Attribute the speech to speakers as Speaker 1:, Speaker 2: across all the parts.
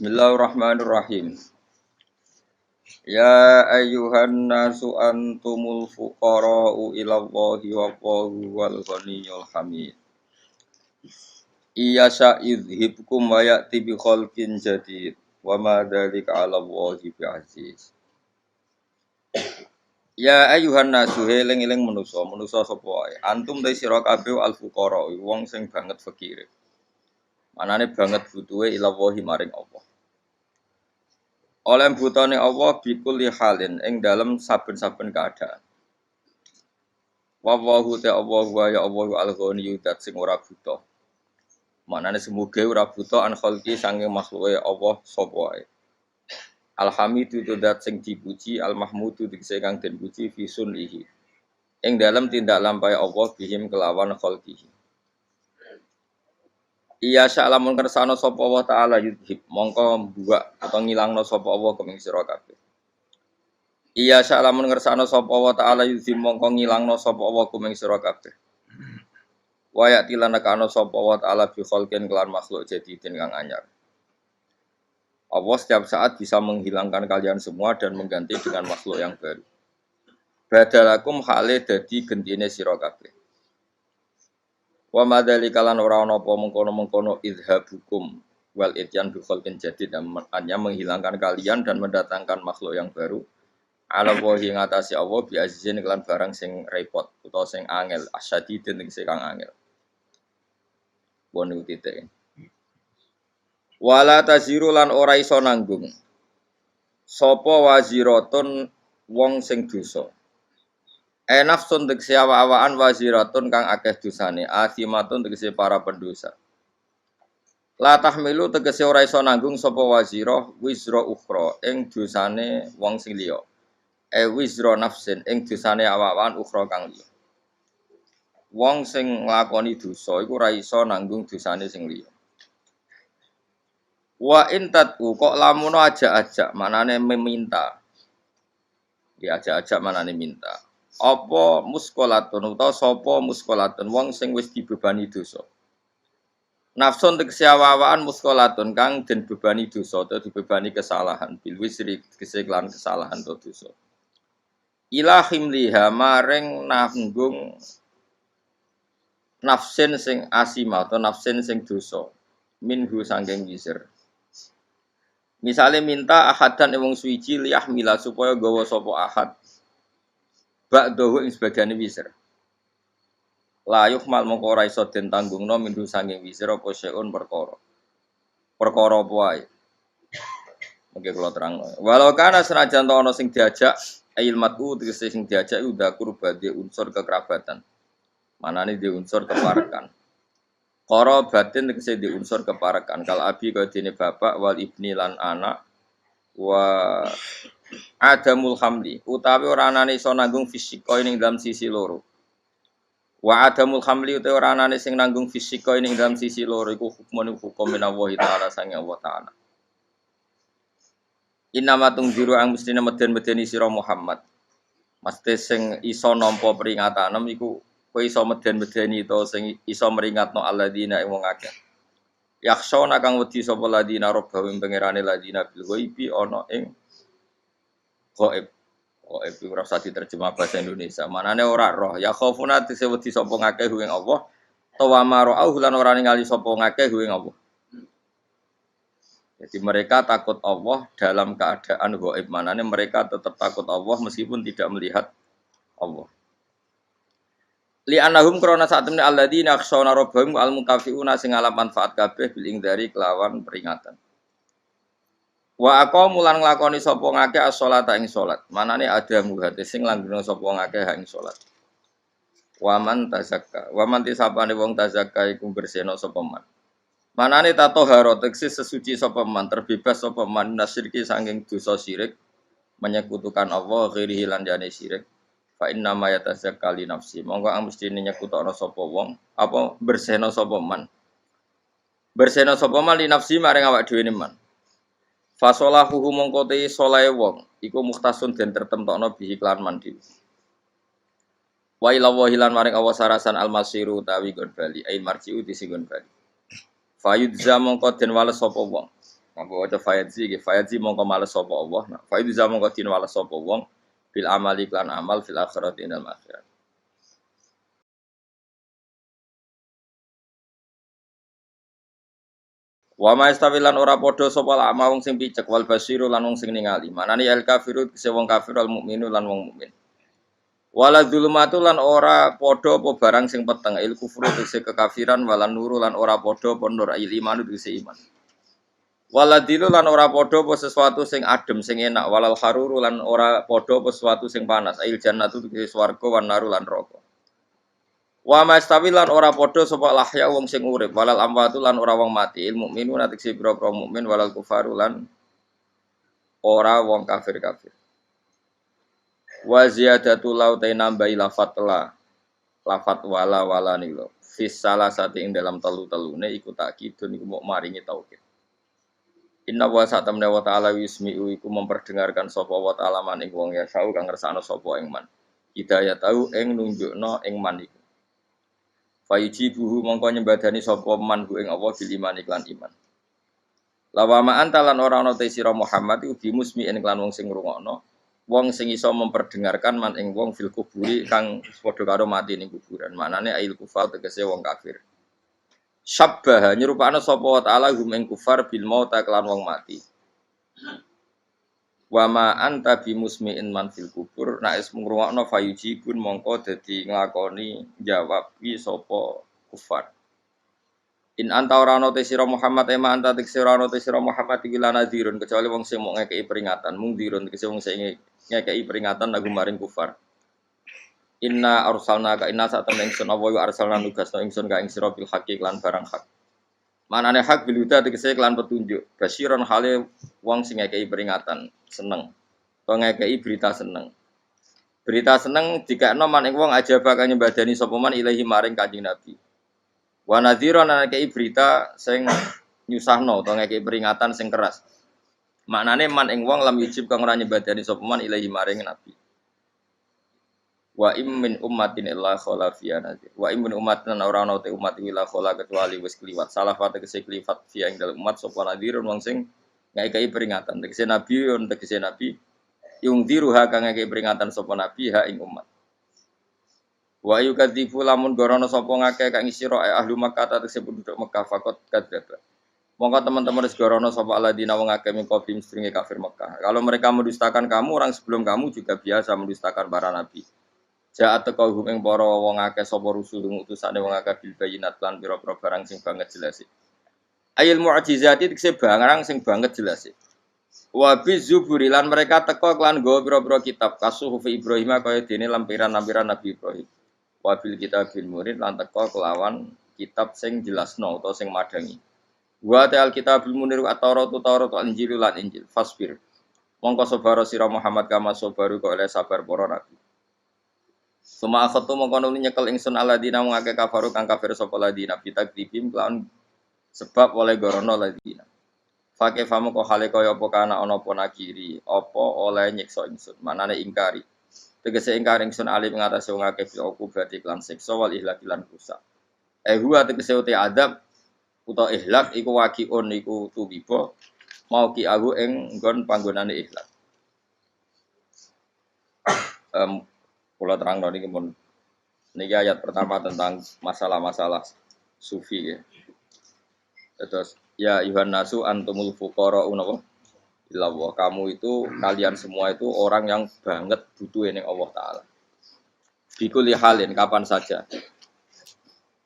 Speaker 1: Bismillahirrahmanirrahim. Ya ayyuhan nasu antumul fuqara'u ilallahi wallahu wal ghaniyyul hamid. Iyasha idhibkum wa ya'ti bi khalqin jadid wa ma dzalika 'ala Allahi bi'aziz. Ya ayyuhan nasu eling-eling manusa sapa wae. Antum ta sira kabeh al fuqara'u wong sing banget fakire. Manane banget butuhe ilallahi maring Allah. Oleh butane Allah bikul halin ing dalam saben-saben keadaan. Wallahu ta Allah wa ya Allah al-ghaniyyu dat sing ora buta. Manane semoga ora buta an khalqi sange makhluke Allah sapa wae. Alhamidu dat sing dipuji, al-mahmudu dikse kang den puji fi sunnihi. Ing dalam tindak lampahe Allah bihim kelawan khalqihi. Iya sya'lamun kersane sapa wa ta'ala yudhib mongko mbuak utawa ngilangno sapa Allah kuming sira kabeh. Iya sya'lamun kersane sapa wa ta'ala yudhib mongko ngilangno sapa Allah kuming sira kabeh. Wa ya'tilana kana sapa wa ta'ala bi khalqin kelan makhluk jadidin kang anyar. Allah setiap saat bisa menghilangkan kalian semua dan mengganti dengan makhluk yang baru. Badalakum hale dadi gentine sira kabeh. Wa madzalika lan ora ana apa mengkono-mengkono idhabukum wal ityan bi khalqin jadid dan hanya menghilangkan kalian dan mendatangkan makhluk yang baru ala wahi ngatasi Allah bi azizin kelan barang sing repot utawa sing angel asyadidin sing kang angel. Wonu titik. Wala taziru lan ora iso nanggung sapa waziratun wong sing dosa. Nafsun tegese awa-awaan waziratun kang akeh dosane, asimatun tegese para pendosa. La tahmilu tegese ora iso nanggung sapa wazirah wizra ukhra ing dosane wong sing liya. Wizra nafsin ing dosane awa-awaan ukhra kang liya. Wong sing nglakoni dosa iku ora iso nanggung dosane sing liya. Wa intatu kok lamun ajak-ajak manane meminta. Ya ajak-ajak manane minta. Apa muskolatun utawa sapa muskolatun wong sing wis dibebani dosa. Nafsun tegese awaan muskolatun kang den bebani dosa utawa dibebani kesalahan bil wisri keseklan kesalahan atau dosa. Ilahim liha maring nanggung nafsin sing asima atau nafsin sing dosa minhu sangking wisir. Misale minta ahadan wong suci liyahmila supaya gawa sapa ahad ba'dahu ing sebagiane wisir. La yuhmal mongko ora iso den tanggungno mindu sanging wisir apa seun perkara. Perkara apa wae. Mengke kula terangno. Walau kana senajan ana sing diajak ail matu tegese sing diajak udah kurbade unsur kekerabatan. Manane di unsur keparekan. Qara batin tegese di unsur keparekan. Kal abi kaya dene bapak wal ibni lan anak wa adamul hamli utawi ora anane iso nanggung fisika ning dalam sisi loro. Wa adamul hamli utawi ora anane sing nanggung fisika ning dalam sisi loro iku hukum minallahi taala sange Allah taala. Innama tungziru ang mestine meden-medeni sira Muhammad. Mesti sing iso nampa peringatan iku kowe iso meden-medeni to sing iso meringatno alladzina ing wong akeh. Yakhshona kang wedi sapa ladina robbahu pangerane ladina bil ghaibi ana ing ghaib. Ghaib ora usah diterjemah bahasa Indonesia. Manane ora roh. Ya khaufuna disewedi sapa ngakeh ing Allah. Tawamaro lan ora ningali sapa ngakeh ing Allah. Jadi mereka takut Allah dalam keadaan ghaib. Manane mereka tetap takut Allah meskipun tidak melihat Allah. Li anahum krana sak temne alladzina yakhshawna rabbahum al-mukafiuna sing ngalap manfaat kabeh bil ingdari kelawan peringatan. Wa aqamu lan nglakoni sapa ngakeh as-sholata ing salat. Manane ada muhate sing langgeng sapa ngakeh ing salat. Wa man tazakka. Wa man tisapane wong tazakka iku bersihno sapa man. Manane tatohara tegese sesuci sapa man, terbebas sapa man nasyirki saking dosa syirik, menyekutukan Allah ghairihi lan jane syirik. Fa inna ma yatazakka li nafsi. Monggo ang mesti nyekutokno sapa wong, apa bersihno sapa man. Bersihno sapa man li nafsi maring awak dhewe man. Fasolahu mongko te solahe wong iku mukhtasun den tertemtokno bihi klan mandi. Wa ila wahilan maring Allah sarasan almasiru tawi gon bali ain marjiu disigon bali. Fayudza mongko den wales sapa wong. Mampu waca fayadzi nggih fayadzi mongko males sapa Allah. Nah, fayadzi mongko din males sapa wong bil amali lan amal fil akhirati inal akhirat. Wa ma istawilan ora padha sapa lama wong sing picek wal basiru lan wong sing ningali. Manane al kafiru kese wong kafir wal mukminu lan wong mukmin. Wala dzulumatu lan ora padha apa barang sing peteng il kufru kese kekafiran walan nuru lan ora padha apa nur il iman kese iman. Waladilu lan ora padha apa sesuatu sing adem sing enak walal haruru lan ora padha apa sesuatu sing panas il jannatu kese swarga wan naru lan neraka. Wa mastawi lan ora padha sapa lahya wong sing urip walal amwatu lan ora wong mati il mukminu natik pira-pira mukmin walal kufaru lan ora wong kafir-kafir. Wa ziyadatu lautai nambahi lafat wala nilo fis salah satu ing dalam telu-telune iku takkidun iku mok maringi taukid. Inna wa satamna wa ta'ala yusmi'u iku memperdengarkan sapa wa ta'ala man ing wong ya sau kang ngersakno sapa ing man. Hidayah tau ing nunjukno ing man iku. Fayujibuhu mongko nyembadani sapa man ing Allah bil iman iklan iman. Lawama antalan ora ana te sira Muhammad iku bimusmi'in iklan wong sing ngrungokno. Wong sing iso memperdengarkan man ing wong fil kuburi kang padha karo mati ning kuburan. Maknane ail kufar tegese wong kafir. Syabbaha nyerupakno sapa wa ta'ala hum ing kufar bil maut kelan wong mati. Wa ma anta bimusmi'in man fil kubur nek is ngrungokno fayujibun mongko dadi nglakoni jawab wi sapa kufar. In anta ora ana te sira Muhammad ema anta te sira ana te sira Muhammad iki lan nadzirun kecuali wong sing mok ngekeki peringatan mung dirun tegese wong sing ngekeki peringatan lagu maring kufar. Inna arsalna ka inna sa temen ingsun apa wa arsalna nugasno ingsun ka ing sira bil haqqi lan barang hak. Manane hak bil huda tegese lan petunjuk. Basyiron hale wong sing ngekeki peringatan, seneng. To ngekeki berita seneng. Berita seneng dikakno man ing wong aja bakal nyembadani sapa man ilahi maring Kanjeng Nabi. Wa nadhiron ngekeki berita sing nyusahno to ngekeki peringatan sing keras. Maknane man ing wong lam yujib kang ora nyembadani sapa man ilahi maring Nabi. Wa min ummatin illa khala fiya nadir. Wa min ummatin ora ana te umat illa khala kecuali wis kliwat. Salah fate kese kliwat fiya ing dalem umat sapa nadirun wong sing ngekeki peringatan. Tegese nabi yon tegese nabi yung diruha kang ngekeki peringatan sapa nabi ha ing umat. Wa yukadzifu lamun gorono sapa ngakeh kang isira ahli Makkah tegese penduduk Mekah fakot kadzdzaba. Monggo teman-teman wis gorono sapa alladzina wong akeh min qablihim sedringe kafir Mekah. Kalau mereka mendustakan kamu, orang sebelum kamu juga biasa mendustakan para nabi. Ja'at taqahum ing para wong akeh sapa rusul utusane wong akeh bil bayinat lan pira-pira barang sing banget jelas. Ayil mu'jizati tekse barang sing banget jelas. Wa bizuburi lan mereka teka kelan nggawa pira-pira kitab kasuhuf Ibrahim kaya dene lampiran-lampiran Nabi Ibrahim. Wa bil kitabil murid lan teka kelawan kitab sing jelasno utawa sing madangi. Wa ta'al kitabul munir at-Taurat al-Injil lan Injil fasbir. Mongko sabar sira Muhammad kama sabaru kok oleh sabar para nabi. Suma akhatu mongko nuli nyekel ingsun alladzina wong akeh kafaru kang kafir sapa ladina bitakdibim kelawan sebab oleh gorono ladina. Fake famu kok hale kaya apa kana ana apa nakiri, apa oleh nyiksa ingsun, manane ingkari. Tegese ingkar ingsun ali ngatasi wong akeh bil berarti kelan siksa wal ihlak lan rusak. Huwa tegese uti adab utawa ihlak iku waqiun iku tuwiba mau ki aku ing nggon panggonane ihlak. Kula terangno niki mun niki ayat pertama tentang masalah-masalah sufi ya. Terus ya ayuhan nasu antumul fuqara unapa illallah. Kamu itu kalian semua itu orang yang banget butuh ning Allah taala. Bikul halin kapan saja.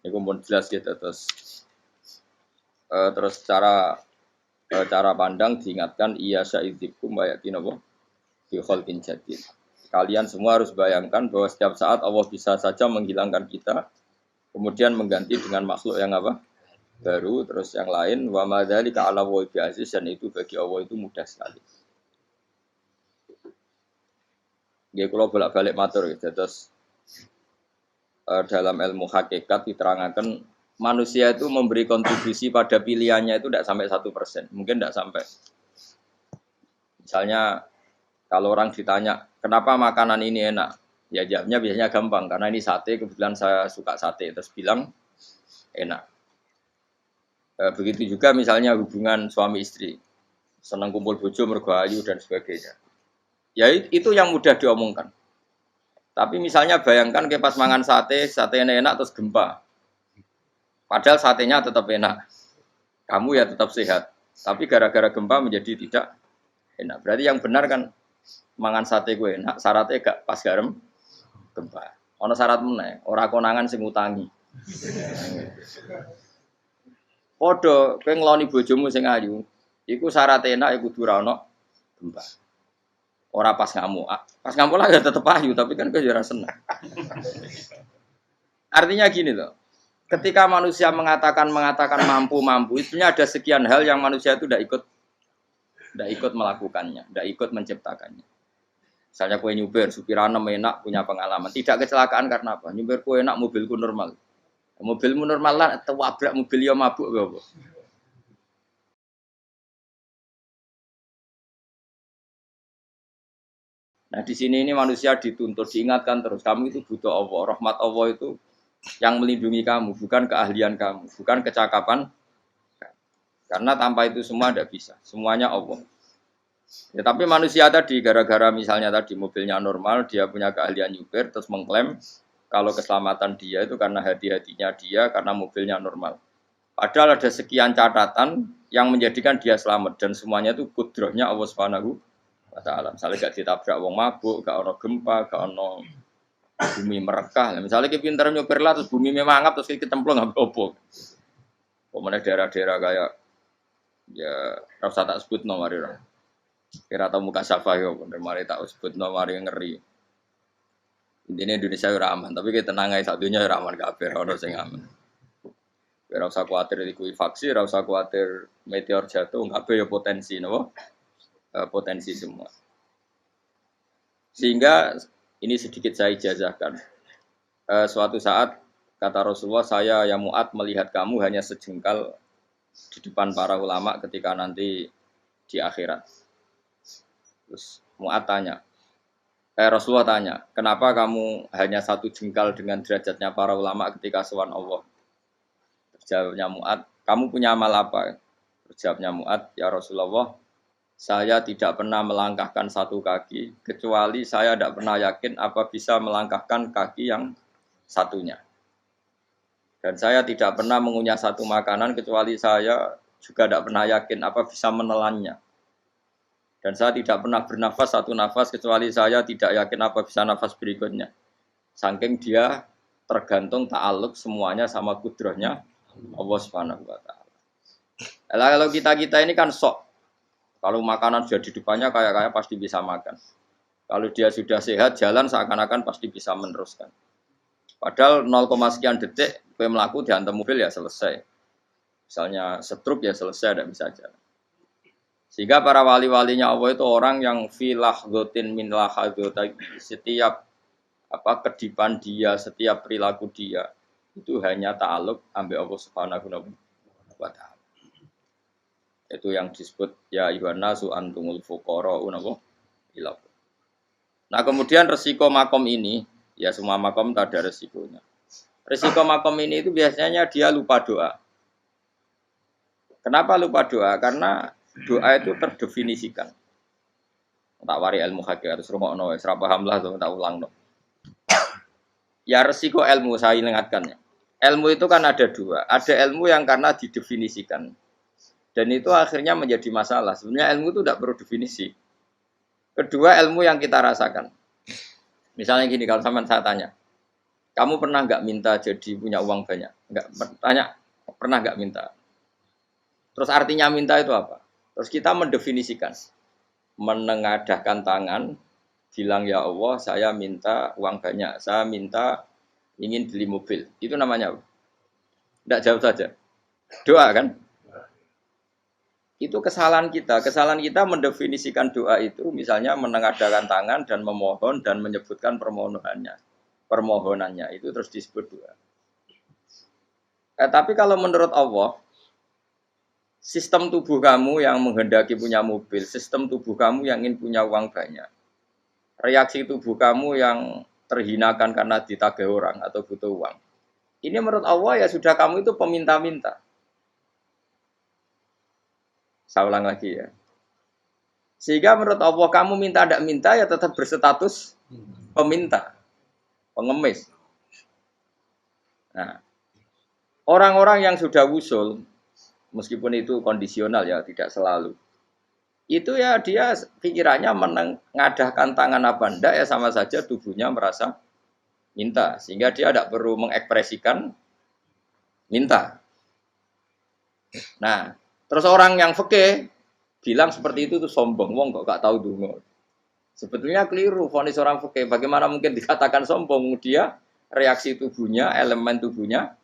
Speaker 1: Niku mun jelas gitu terus cara pandang diingatkan iya saidzikum bayatin apa fi khalqin jadid. Kalian semua harus bayangkan bahwa setiap saat Allah bisa saja menghilangkan kita, kemudian mengganti dengan makhluk yang apa? Baru, terus yang lain, wa madzalika 'ala Allahi bi'aziz, dan itu bagi Allah itu mudah sekali. Nggih kula bolak-balik matur gitu. Terus dalam ilmu hakikat diterangkan manusia itu memberi kontribusi pada pilihannya itu tidak sampai 1%, mungkin tidak sampai. Misalnya kalau orang ditanya, kenapa makanan ini enak? Ya jawabnya biasanya gampang, karena ini sate, kebetulan saya suka sate, terus bilang enak. Begitu juga misalnya hubungan suami istri. seneng kumpul bojo mergo ayu dan sebagainya. Ya itu yang mudah diomongkan. Tapi misalnya bayangkan ke pas mangan sate, satenya enak terus gempa. Padahal satenya tetap enak. Kamu ya tetap sehat. Tapi gara-gara gempa menjadi tidak enak. Berarti yang benar kan mangan sate gue enak, syaratnya gak pas garam gempa. Ono syarat meneh, ora konangan sing utangi. Padha kowe ngloni bojomu sing ayu, iku syaratnya enak iku kudu ora ono gempa. Ora pas ngamuk. Pas ngamuk lah ya tetep ayu, tapi kan kowe ora seneng. Artinya gini loh. Ketika manusia mengatakan mampu, sebenarnya ada sekian hal yang manusia itu tidak ikut melakukannya, tidak ikut menciptakannya. Misalnya kue nyuber, supiranem enak, punya pengalaman. Tidak kecelakaan karena apa? Nyuber kue enak, mobilku normal. Mobilmu normal lah, tabrak mobil yang mabuk. Apa? Nah di sini ini manusia dituntut, diingatkan terus. Kamu itu butuh Allah, rahmat Allah itu yang melindungi kamu, bukan keahlian kamu, bukan kecakapan. Karena tanpa itu semua tidak bisa. Semuanya Allah. Ya, tapi manusia tadi gara-gara misalnya tadi mobilnya normal, dia punya keahlian nyupir, terus mengklaim kalau keselamatan dia itu karena hati-hatinya dia, karena mobilnya normal. Padahal ada sekian catatan yang menjadikan dia selamat dan semuanya itu kudrohnya Allah Subhanahu wa taala. Misalnya gak ditabrak wong mabuk, gak ono gempa, gak ono bumi merekah. Misalnya kita pintar nyupir lah terus bumi memangap terus kita cemplung nggak apa. Pemenang daerah-daerah kayak ya rasa tak sebut nomor itu. Kira tahu muka syafa yo, bener mari tak sebut nomor yang ngeri. Intinya Indonesia ora aman, tapi kita tenang aja satunya ora aman kabeh, ora sing aman. Ora usah kuwatir likuifaksi, ora usah kuwatir meteor jatuh, kabeh ya potensi napa? Potensi semua. Sehingga ini sedikit saya ijazahkan. Suatu saat kata Rasulullah, saya yang Mu'ad melihat kamu hanya sejengkal di depan para ulama ketika nanti di akhirat. Terus Mu'ad tanya, Rasulullah tanya, kenapa kamu hanya satu jengkal dengan derajatnya para ulama ketika sowan Allah? Terjawabnya Mu'ad, kamu punya amal apa? Terjawabnya Mu'ad, ya Rasulullah, saya tidak pernah melangkahkan satu kaki, kecuali saya tidak pernah yakin apa bisa melangkahkan kaki yang satunya. Dan saya tidak pernah mengunyah satu makanan, kecuali saya juga tidak pernah yakin apa bisa menelannya. Dan saya tidak pernah bernafas satu nafas kecuali saya tidak yakin apa bisa nafas berikutnya. Saking dia tergantung ta'aluk semuanya sama kudrahnya Allah Subhanahu wa taala. Kalau kita ini kan sok. Kalau makanan sudah di depannya kayak pasti bisa makan. Kalau dia sudah sehat jalan seakan-akan pasti bisa meneruskan. Padahal 0, sekian detik kowe mlaku dihantam mobil ya selesai. Misalnya stroke ya selesai tidak bisa jalan. Sehingga para wali-walinya Allah itu orang yang filah gotin min lahadota, setiap kedipan dia, setiap perilaku dia itu hanya ta'aluk ambil Allah Subhanahu wa taala. Itu yang disebut ya ayyuhan nasu antumul fuqara'u ila. Nah, kemudian resiko makom ini, ya semua makom tak ada resikonya. Resiko makom ini itu biasanya dia lupa doa. Kenapa lupa doa? Karena doa itu terdefinisikan. Tak wari ilmu hakikat terus rungokno wis ra paham lah tak ulang no. Ya resiko ilmu saya ingatkannya. Ilmu itu kan ada dua. Ada ilmu yang karena didefinisikan. Dan itu akhirnya menjadi masalah. Sebenarnya ilmu itu tidak perlu definisi. Kedua ilmu yang kita rasakan. Misalnya gini, kalau saya tanya, kamu pernah nggak minta jadi punya uang banyak? Nggak tanya, pernah nggak minta? Terus artinya minta itu apa? Terus kita mendefinisikan, menengadahkan tangan, bilang ya Allah, saya minta uang banyak, saya minta ingin beli mobil. Itu namanya apa? Tidak jauh saja. Doa kan? Itu kesalahan kita. Kesalahan kita mendefinisikan doa itu misalnya menengadahkan tangan dan memohon dan menyebutkan permohonannya itu terus disebut doa. Tapi kalau menurut Allah, sistem tubuh kamu yang menghendaki punya mobil, sistem tubuh kamu yang ingin punya uang banyak, reaksi tubuh kamu yang terhinakan karena ditagih orang atau butuh uang, ini menurut Allah ya sudah kamu itu peminta-minta. Saya ulang lagi ya. Sehingga menurut Allah kamu minta tidak minta ya tetap berstatus peminta, pengemis. Nah, orang-orang yang sudah wusul, meskipun itu kondisional ya, tidak selalu. Itu ya dia pikirannya mengadahkan tangan apa ndak ya sama saja tubuhnya merasa minta. Sehingga dia tidak perlu mengekspresikan minta. Nah, terus orang yang fikih bilang seperti itu tuh sombong, wong kok gak tahu dungo. Sebetulnya keliru vonis orang fikih. Bagaimana mungkin dikatakan sombong? Dia reaksi tubuhnya, elemen tubuhnya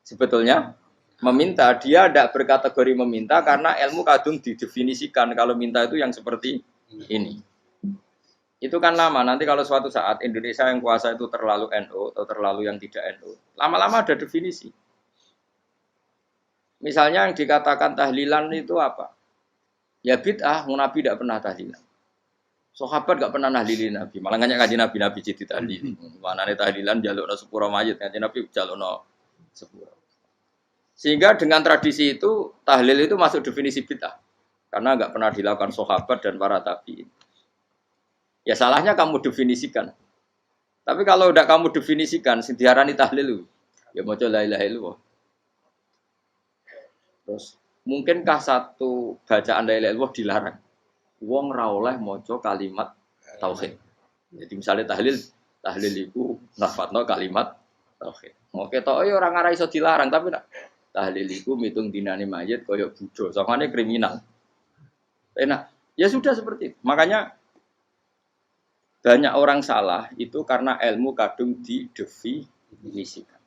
Speaker 1: sebetulnya meminta. Dia tidak berkategori meminta karena ilmu kadung didefinisikan kalau minta itu yang seperti ini. Itu kan lama. Nanti kalau suatu saat Indonesia yang kuasa itu terlalu NU atau terlalu yang tidak NU, lama-lama ada definisi. Misalnya yang dikatakan tahlilan itu apa? Ya bid'ah, Nabi tidak pernah tahlilan. Sahabat gak pernah nahlilin Nabi, malah nggak ngaji Nabi jadi tahlil. Mana nih tahlilan jalukno sepuro mayit, ngaji Nabi jalukno sepuro. Sehingga dengan tradisi itu tahlil itu masuk definisi bid'ah, karena nggak pernah dilakukan sahabat dan para tabi'in. Ya salahnya kamu definisikan. Tapi kalau udah kamu definisikan, diarani tahlil, ya mau la ilaha illallah. Terus mungkinkah satu bacaan la ilaha illallah dilarang? Wong ra oleh maca kalimat tauhid. Jadi misalnya tahlil iku lafadzno kalimat tauhid. Mau ketok ya ora ngara iso dilarang tapi nak tahlil iku mitung dinane mayit kaya bujo, sangane kriminal. Enak. Ya sudah seperti itu. Makanya banyak orang salah itu karena ilmu kadung didefinisikan.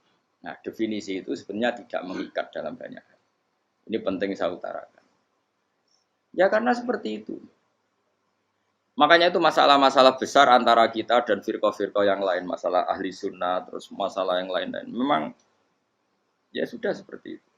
Speaker 1: Nah, definisi itu sebenarnya tidak mengikat dalam banyak hal. Ini penting saya utarakan. Ya karena seperti itu. Makanya itu masalah-masalah besar antara kita dan firqah-firqah yang lain, masalah ahli sunnah, terus masalah yang lain-lain. Memang ya sudah seperti itu.